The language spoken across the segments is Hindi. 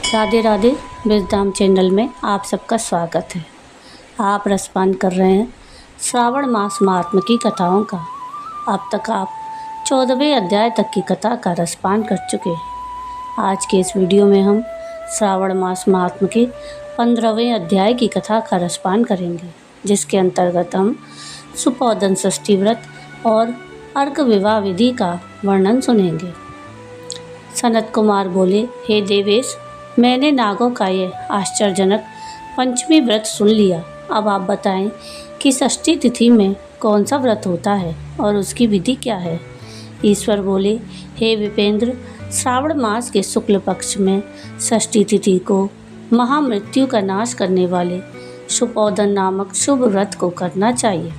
राधे राधे। विजडम चैनल में आप सबका स्वागत है। आप रसपान कर रहे हैं श्रावण मास महात्म्य की कथाओं का। अब तक आप 14वें अध्याय तक की कथा का रसपान कर चुके हैं। आज के इस वीडियो में हम श्रावण मास महात्म्य के 15वें अध्याय की कथा का रसपान करेंगे, जिसके अंतर्गत हम सुपोदन षष्ठी व्रत और अर्क विवाह विधि का वर्णन सुनेंगे। सनत कुमार बोले, हे देवेश, मैंने नागों का ये आश्चर्यजनक पंचमी व्रत सुन लिया। अब आप बताएं कि षष्ठी तिथि में कौन सा व्रत होता है और उसकी विधि क्या है। ईश्वर बोले, हे विपेंद्र, श्रावण मास के शुक्ल पक्ष में षष्ठी तिथि को महामृत्यु का नाश करने वाले सुपोदन नामक शुभ व्रत को करना चाहिए।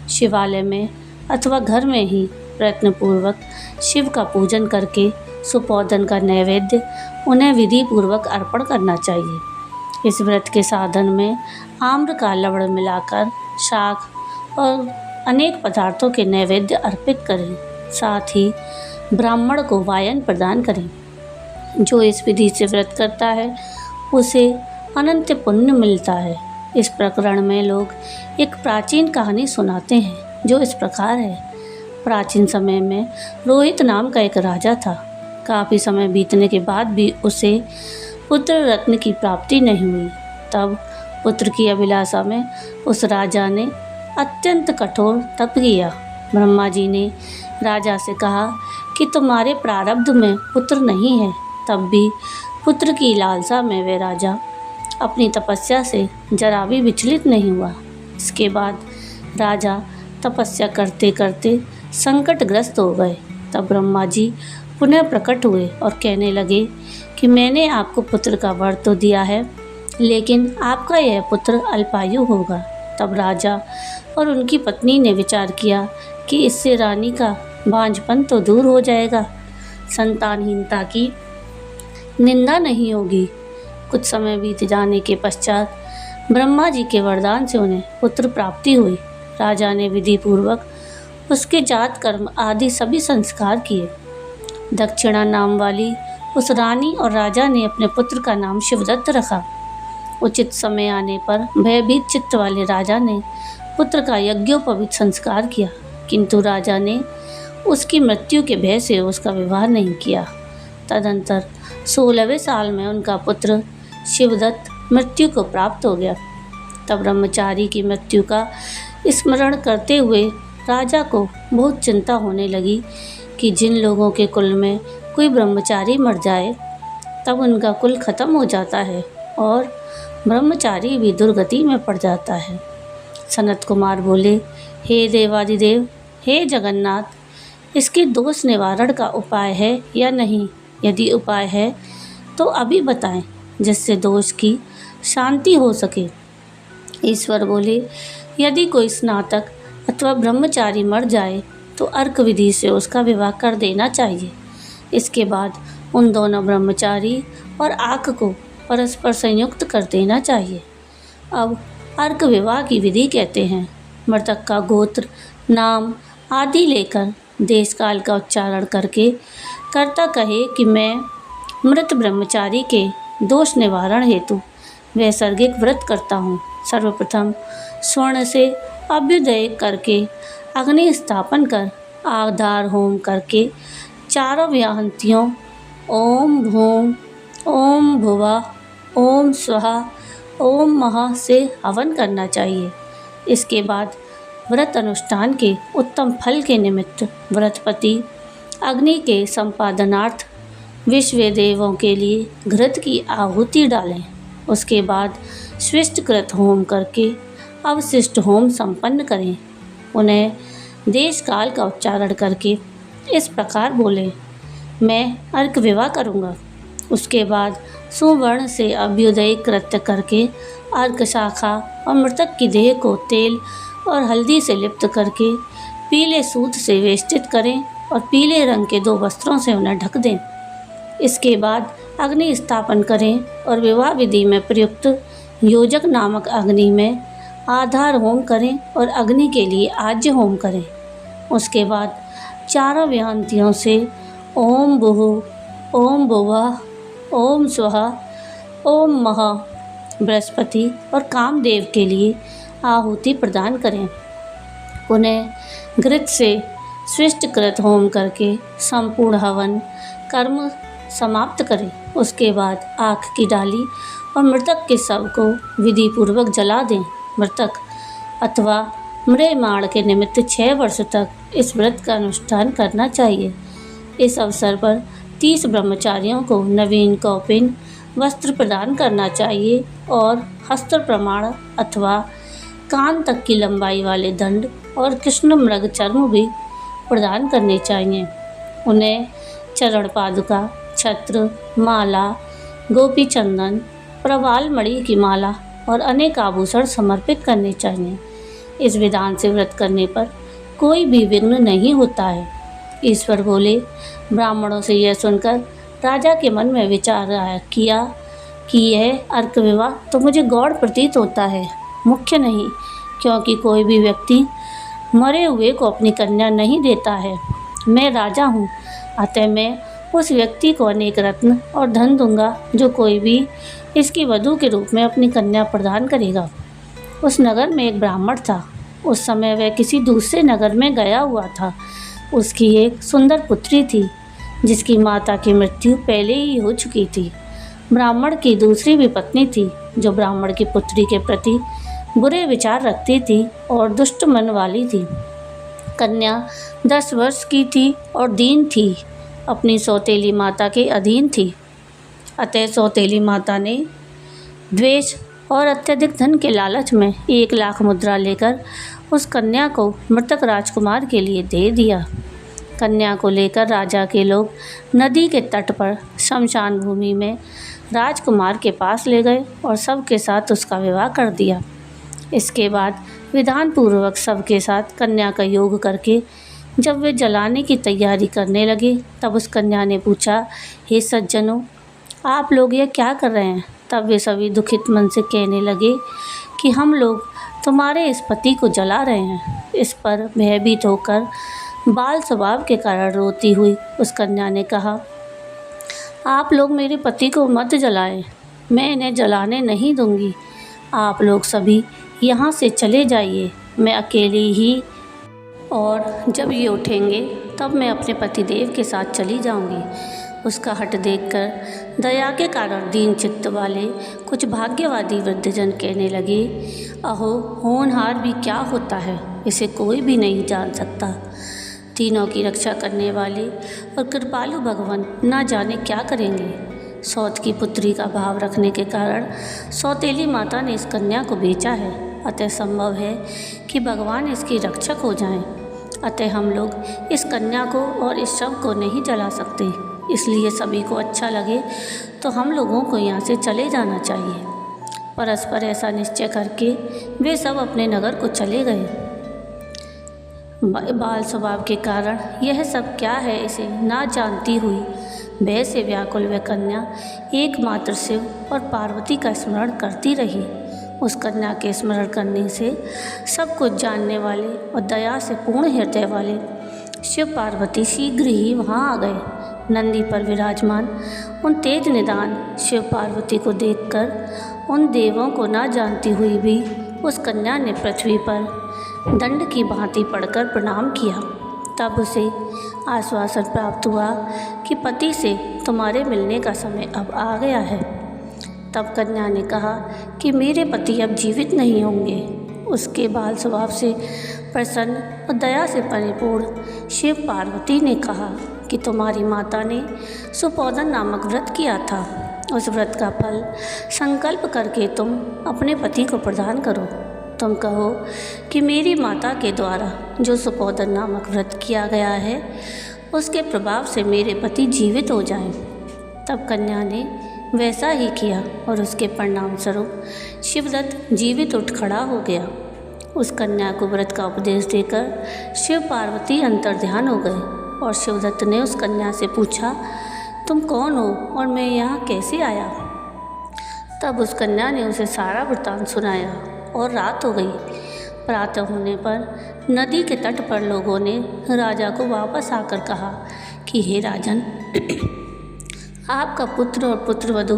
शिवालय में अथवा घर में ही प्रयत्नपूर्वक शिव का पूजन करके सुपोदन का नैवेद्य उन्हें विधि पूर्वक अर्पण करना चाहिए। इस व्रत के साधन में आम्र का लवण मिलाकर शाक और अनेक पदार्थों के नैवेद्य अर्पित करें। साथ ही ब्राह्मण को वायन प्रदान करें। जो इस विधि से व्रत करता है उसे अनंत पुण्य मिलता है। इस प्रकरण में लोग एक प्राचीन कहानी सुनाते हैं जो इस प्रकार है। प्राचीन समय में रोहित नाम का एक राजा था। काफ़ी समय बीतने के बाद भी उसे पुत्र रत्न की प्राप्ति नहीं हुई। तब पुत्र की अभिलाषा में उस राजा ने अत्यंत कठोर तप किया। ब्रह्मा जी ने राजा से कहा कि तुम्हारे प्रारब्ध में पुत्र नहीं है। तब भी पुत्र की लालसा में वह राजा अपनी तपस्या से जरा भी विचलित नहीं हुआ। इसके बाद राजा तपस्या करते करते संकटग्रस्त हो गए। तब ब्रह्मा जी पुनः प्रकट हुए और कहने लगे कि मैंने आपको पुत्र का वर तो दिया है, लेकिन आपका यह पुत्र अल्पायु होगा। तब राजा और उनकी पत्नी ने विचार किया कि इससे रानी का बांझपन तो दूर हो जाएगा, संतानहीनता की निंदा नहीं होगी। कुछ समय बीत जाने के पश्चात ब्रह्मा जी के वरदान से उन्हें पुत्र प्राप्ति हुई। राजा ने विधि पूर्वक उसके जात कर्म आदि सभी संस्कार किए। दक्षिणा नाम वाली उस रानी और राजा ने अपने पुत्र का नाम शिवदत्त रखा। उचित समय आने पर भयभीत चित्त वाले राजा ने पुत्र का यज्ञोपवीत संस्कार किया, किंतु राजा ने उसकी मृत्यु के भय से उसका विवाह नहीं किया। तदंतर 16वें साल में उनका पुत्र शिवदत्त मृत्यु को प्राप्त हो गया। तब ब्रह्मचारी की मृत्यु का स्मरण करते हुए राजा को बहुत चिंता होने लगी कि जिन लोगों के कुल में कोई ब्रह्मचारी मर जाए तब उनका कुल खत्म हो जाता है और ब्रह्मचारी भी दुर्गति में पड़ जाता है। सनत कुमार बोले, हे देवादिदेव, हे जगन्नाथ, इसके दोष निवारण का उपाय है या नहीं? यदि उपाय है तो अभी बताएं, जिससे दोष की शांति हो सके। ईश्वर बोले, यदि कोई स्नातक अथवा ब्रह्मचारी मर जाए तो अर्क विधि से उसका विवाह कर देना चाहिए। इसके बाद उन दोनों ब्रह्मचारी और आक को परस्पर संयुक्त कर देना चाहिए। अब अर्क विवाह की विधि कहते हैं। मृतक का गोत्र, नाम आदि लेकर देश काल का उच्चारण करके कर्ता कहे कि मैं मृत ब्रह्मचारी के दोष निवारण हेतु वैसर्गिक व्रत करता हूँ। सर्वप्रथम स्वर्ण से अभ्युदय करके अग्नि स्थापन कर आधार होम करके चारों व्याहंतियों ओम भूम, ओम भुवः, ओम स्वहा, ओम महा से हवन करना चाहिए। इसके बाद व्रत अनुष्ठान के उत्तम फल के निमित्त व्रतपति अग्नि के संपादनार्थ विश्व देवों के लिए घृत की आहुति डालें। उसके बाद स्विष्टकृत होम करके अवशिष्ट होम संपन्न करें। उन्हें देश काल का उच्चारण करके इस प्रकार बोले, मैं अर्क विवाह करूँगा। उसके बाद सुवर्ण से अभ्युदय कृत्य करके अर्क शाखा और मृतक की देह को तेल और हल्दी से लिप्त करके पीले सूत से वेष्टित करें और पीले रंग के 2 वस्त्रों से उन्हें ढक दें। इसके बाद अग्नि स्थापन करें और विवाह विधि में प्रयुक्त योजक नामक अग्नि में आधार होम करें और अग्नि के लिए आज्य होम करें। उसके बाद चारों व्याहंतियों से ओम भुः, ओम भुवः, ओम स्वहा, ओम महा बृहस्पति और कामदेव के लिए आहुति प्रदान करें। पुनः घृत से स्विष्टकृत होम करके संपूर्ण हवन कर्म समाप्त करें। उसके बाद आँख की डाली और मृतक के शव को विधि पूर्वक जला दें। मृतक अथवा म्रियमाण के निमित्त 6 वर्ष तक इस व्रत का अनुष्ठान करना चाहिए। इस अवसर पर 30 ब्रह्मचारियों को नवीन कौपिन वस्त्र प्रदान करना चाहिए और हस्त प्रमाण अथवा कान तक की लंबाई वाले दंड और कृष्ण मृग चर्म भी प्रदान करने चाहिए। उन्हें चरण पादुका, छत्र, माला, गोपी चंदन, प्रवाल मणि की माला और अनेक आभूषण समर्पित करने चाहिए। इस विधान से व्रत करने पर कोई भी विघ्न नहीं होता है। ईश्वर बोले, ब्राह्मणों से यह सुनकर राजा के मन में विचार आया किया कि यह अर्क विवाह तो मुझे गौड़ प्रतीत होता है, मुख्य नहीं, क्योंकि कोई भी व्यक्ति मरे हुए को अपनी कन्या नहीं देता है। मैं राजा हूँ, अतः मैं उस व्यक्ति को अनेक रत्न और धन दूंगा जो कोई भी इसकी वधू के रूप में अपनी कन्या प्रदान करेगा। उस नगर में एक ब्राह्मण था। उस समय वह किसी दूसरे नगर में गया हुआ था। उसकी एक सुंदर पुत्री थी जिसकी माता की मृत्यु पहले ही हो चुकी थी। ब्राह्मण की दूसरी भी पत्नी थी जो ब्राह्मण की पुत्री के प्रति बुरे विचार रखती थी और दुष्ट मन वाली थी। कन्या 10 वर्ष की थी और दीन थी, अपनी सौतेली माता के अधीन थी। अतः सौतेली माता ने द्वेष और अत्यधिक धन के लालच में 1 लाख मुद्रा लेकर उस कन्या को मृतक राजकुमार के लिए दे दिया। कन्या को लेकर राजा के लोग नदी के तट पर शमशान भूमि में राजकुमार के पास ले गए और सबके साथ उसका विवाह कर दिया। इसके बाद विधान पूर्वक सबके साथ कन्या का योग करके जब वे जलाने की तैयारी करने लगे तब उस कन्या ने पूछा, हे सज्जनों, आप लोग यह क्या कर रहे हैं? तब वे सभी दुखित मन से कहने लगे कि हम लोग तुम्हारे इस पति को जला रहे हैं। इस पर भयभीत होकर बाल स्वभाव के कारण रोती हुई उस कन्या ने कहा, आप लोग मेरे पति को मत जलाएं, मैं इन्हें जलाने नहीं दूंगी। आप लोग सभी यहाँ से चले जाइए, मैं अकेली ही, और जब ये उठेंगे तब मैं अपने पतिदेव के साथ चली जाऊंगी। उसका हठ देखकर दया के कारण दीन चित्त वाले कुछ भाग्यवादी वृद्धजन कहने लगे, अहो, होनहार भी क्या होता है, इसे कोई भी नहीं जान सकता। तीनों की रक्षा करने वाले और कृपालु भगवान ना जाने क्या करेंगे। सौत की पुत्री का भाव रखने के कारण सौतेली माता ने इस कन्या को बेचा है, अतः संभव है कि भगवान इसकी रक्षक हो जाएं। अतः हम लोग इस कन्या को और इस शव को नहीं जला सकते, इसलिए सभी को अच्छा लगे तो हम लोगों को यहाँ से चले जाना चाहिए। परस्पर ऐसा निश्चय करके वे सब अपने नगर को चले गए। बाल स्वभाव के कारण यह सब क्या है इसे ना जानती हुई भय से व्याकुल वह कन्या एकमात्र शिव और पार्वती का स्मरण करती रही। उस कन्या के स्मरण करने से सब कुछ जानने वाले और दया से पूर्ण हृदय वाले शिव पार्वती शीघ्र ही वहाँ आ गए। नंदी पर विराजमान उन तेज निदान शिव पार्वती को देखकर उन देवों को ना जानती हुई भी उस कन्या ने पृथ्वी पर दंड की भांति पड़कर प्रणाम किया। तब उसे आश्वासन प्राप्त हुआ कि पति से तुम्हारे मिलने का समय अब आ गया है। तब कन्या ने कहा कि मेरे पति अब जीवित नहीं होंगे। उसके बाल स्वभाव से प्रसन्न और दया से परिपूर्ण शिव पार्वती ने कहा कि तुम्हारी माता ने सुपोदन नामक व्रत किया था। उस व्रत का फल संकल्प करके तुम अपने पति को प्रदान करो। तुम कहो कि मेरी माता के द्वारा जो सुपोदन नामक व्रत किया गया है उसके प्रभाव से मेरे पति जीवित हो जाएं। तब कन्या ने वैसा ही किया और उसके परिणाम स्वरूप शिवदत्त जीवित उठ खड़ा हो गया। उस कन्या को व्रत का उपदेश देकर शिव पार्वती अंतर्ध्यान हो गए और शिवदत्त ने उस कन्या से पूछा, तुम कौन हो और मैं यहाँ कैसे आया? तब उस कन्या ने उसे सारा वृत्तांत सुनाया और रात हो गई। प्रातः होने पर नदी के तट पर लोगों ने राजा को वापस आकर कहा कि हे राजन, आपका पुत्र और पुत्रवधू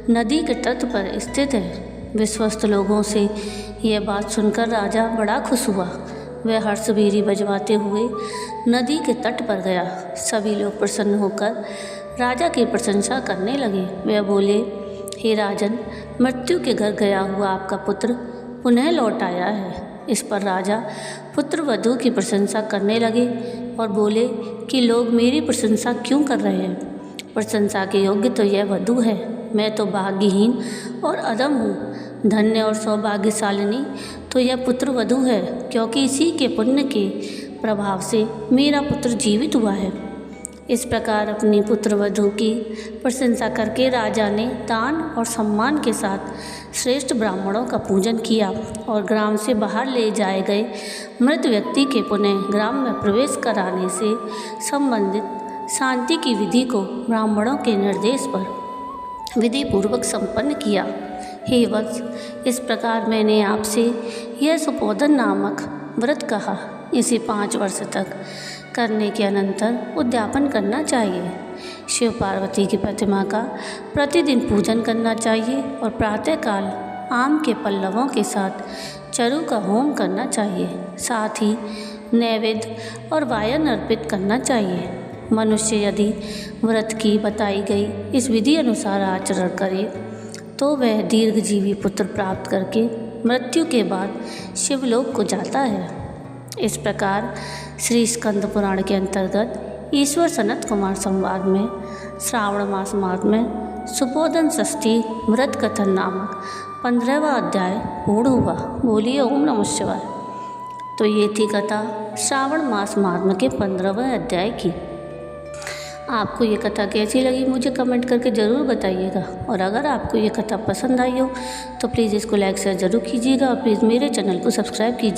नदी के तट पर स्थित है। विश्वस्त लोगों से यह बात सुनकर राजा बड़ा खुश हुआ। वह हर्षभेरी बजवाते हुए नदी के तट पर गया। सभी लोग प्रसन्न होकर राजा की प्रशंसा करने लगे। वह बोले, हे राजन, मृत्यु के घर गया हुआ आपका पुत्र पुनः लौट आया है। इस पर राजा पुत्रवधू की प्रशंसा करने लगे और बोले कि लोग मेरी प्रशंसा क्यों कर रहे हैं? प्रशंसा के योग्य तो यह वधू है। मैं तो भाग्यहीन और अधम हूँ। धन्य और सौभाग्यशालिनी तो यह पुत्रवधू है, क्योंकि इसी के पुण्य के प्रभाव से मेरा पुत्र जीवित हुआ है। इस प्रकार अपनी पुत्रवधू की प्रशंसा करके राजा ने दान और सम्मान के साथ श्रेष्ठ ब्राह्मणों का पूजन किया और ग्राम से बाहर ले जाए गए मृत व्यक्ति के पुनः ग्राम में प्रवेश कराने से संबंधित शांति की विधि को ब्राह्मणों के निर्देश पर विधि पूर्वक संपन्न किया। हे वत्स, इस प्रकार मैंने आपसे यह सुपोधन नामक व्रत कहा। इसे 5 वर्ष तक करने के अनंतर उद्यापन करना चाहिए। शिव पार्वती की प्रतिमा का प्रतिदिन पूजन करना चाहिए और प्रातःकाल आम के पल्लवों के साथ चरु का होम करना चाहिए। साथ ही नैवेद्य और वायन अर्पित करना चाहिए। मनुष्य यदि व्रत की बताई गई इस विधि अनुसार आचरण करे तो वह दीर्घजीवी पुत्र प्राप्त करके मृत्यु के बाद शिवलोक को जाता है। इस प्रकार श्री स्कंद पुराण के अंतर्गत ईश्वर सनत कुमार संवाद में श्रावण मास में सुपोधन षष्ठी व्रत कथन नामक 15वां अध्याय पूर्ण हुआ। बोलिए ओम नमः शिवाय। तो ये थी कथा श्रावण मास महात्म्य के 15वें अध्याय की। आपको ये कथा कैसी लगी मुझे कमेंट करके ज़रूर बताइएगा। और अगर आपको ये कथा पसंद आई हो तो प्लीज़ इसको लाइक शेयर ज़रूर कीजिएगा और प्लीज़ मेरे चैनल को सब्सक्राइब कीजिए।